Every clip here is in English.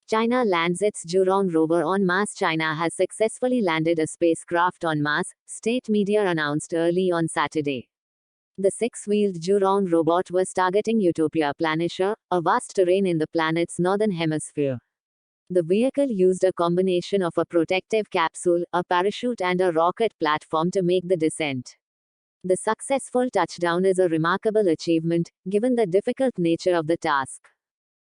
China lands its Zhurong rover on Mars. China has successfully landed a spacecraft on Mars, state media announced early on Saturday. The six-wheeled Zhurong robot was targeting Utopia Planitia, a vast terrain in the planet's northern hemisphere. The vehicle used a combination of a protective capsule, a parachute, and a rocket platform to make the descent. The successful touchdown is a remarkable achievement, given the difficult nature of the task.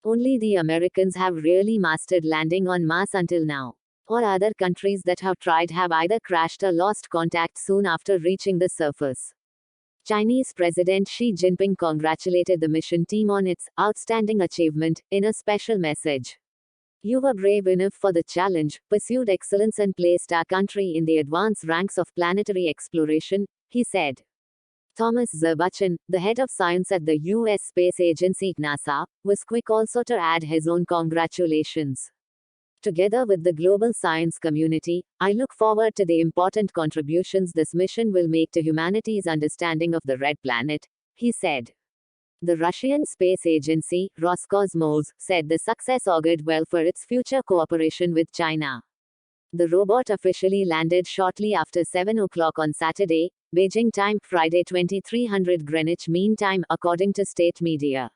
Only the Americans have really mastered landing on Mars until now. All other countries that have tried have either crashed or lost contact soon after reaching the surface. Chinese President Xi Jinping congratulated the mission team on its outstanding achievement in a special message. "You were brave enough for the challenge, pursued excellence, and placed our country in the advanced ranks of planetary exploration," he said. Thomas Zurbuchen, the head of science at the U.S. Space Agency NASA, was quick also to add his own congratulations. "Together with the global science community, I look forward to the important contributions this mission will make to humanity's understanding of the Red Planet," he said. The Russian Space Agency, Roscosmos, said the success augured well for its future cooperation with China. The robot officially landed shortly after 7 o'clock on Saturday, Beijing time, Friday 2300 Greenwich Mean Time, according to state media.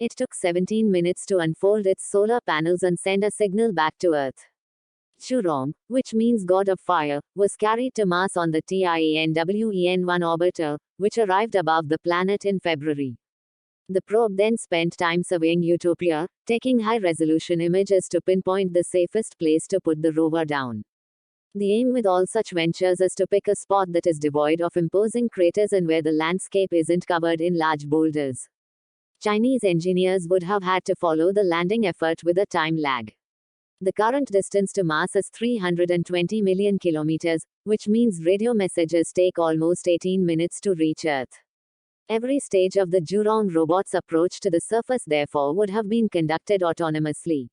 It took 17 minutes to unfold its solar panels and send a signal back to Earth. Zhurong, which means God of Fire, was carried to Mars on the Tianwen-1 orbiter, which arrived above the planet in February. The probe then spent time surveying Utopia, taking high-resolution images to pinpoint the safest place to put the rover down. The aim with all such ventures is to pick a spot that is devoid of imposing craters and where the landscape isn't covered in large boulders. Chinese engineers would have had to follow the landing effort with a time lag. The current distance to Mars is 320 million kilometers, which means radio messages take almost 18 minutes to reach Earth. Every stage of the Zhurong robot's approach to the surface therefore would have been conducted autonomously.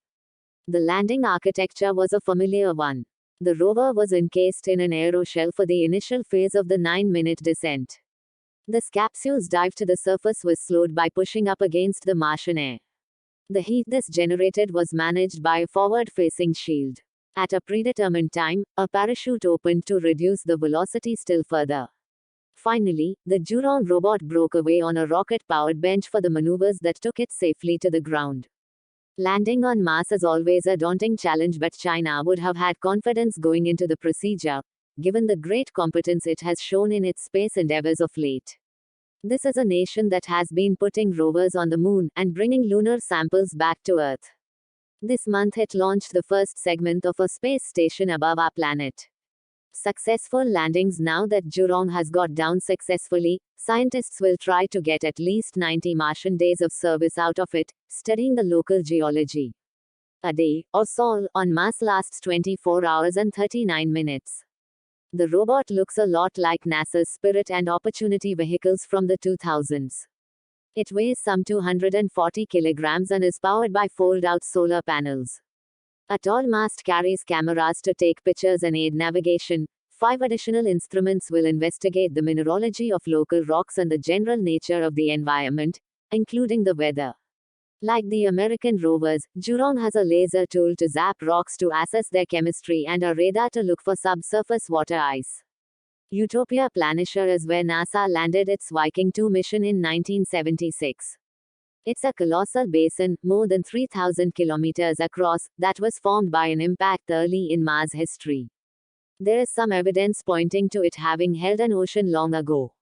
The landing architecture was a familiar one. The rover was encased in an aeroshell for the initial phase of the 9-minute descent. The capsule's dive to the surface was slowed by pushing up against the Martian air. The heat this generated was managed by a forward-facing shield. At a predetermined time, a parachute opened to reduce the velocity still further. Finally, the Zhurong robot broke away on a rocket-powered bench for the maneuvers that took it safely to the ground. Landing on Mars is always a daunting challenge, but China would have had confidence going into the procedure, given the great competence it has shown in its space endeavors of late. This is a nation that has been putting rovers on the moon and bringing lunar samples back to Earth. This month it launched the first segment of a space station above our planet. Successful landings. Now that Zhurong has got down successfully, scientists will try to get at least 90 Martian days of service out of it, studying the local geology. A day, or so, on Mars lasts 24 hours and 39 minutes. The robot looks a lot like NASA's Spirit and Opportunity vehicles from the 2000s. It weighs some 240 kilograms and is powered by fold-out solar panels. A tall mast carries cameras to take pictures and aid navigation. 5 additional instruments will investigate the mineralogy of local rocks and the general nature of the environment, including the weather. Like the American rovers, Zhurong has a laser tool to zap rocks to assess their chemistry and a radar to look for subsurface water ice. Utopia Planitia is where NASA landed its Viking 2 mission in 1976. It's a colossal basin, more than 3,000 kilometers across, that was formed by an impact early in Mars history. There is some evidence pointing to it having held an ocean long ago.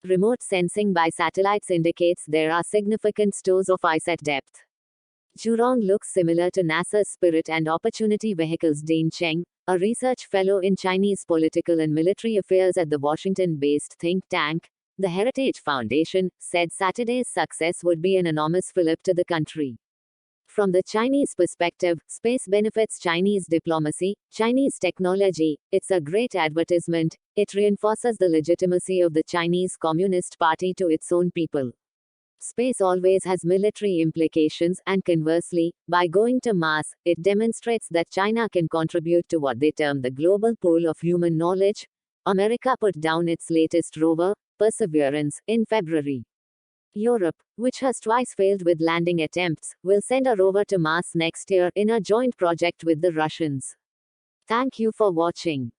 Remote sensing by satellites indicates there are significant stores of ice at depth. Zhurong looks similar to NASA's Spirit and Opportunity vehicles. Dean Cheng, a research fellow in Chinese political and military affairs at the Washington-based think tank, the Heritage Foundation, said Saturday's success would be an enormous fillip to the country. From the Chinese perspective, space benefits Chinese diplomacy, Chinese technology. It's a great advertisement. It reinforces the legitimacy of the Chinese Communist Party to its own people. Space always has military implications, and conversely, by going to Mars, it demonstrates that China can contribute to what they term the global pool of human knowledge. America put down its latest rover, Perseverance, in February. Europe, which has twice failed with landing attempts, will send a rover to Mars next year in a joint project with the Russians. Thank you for watching.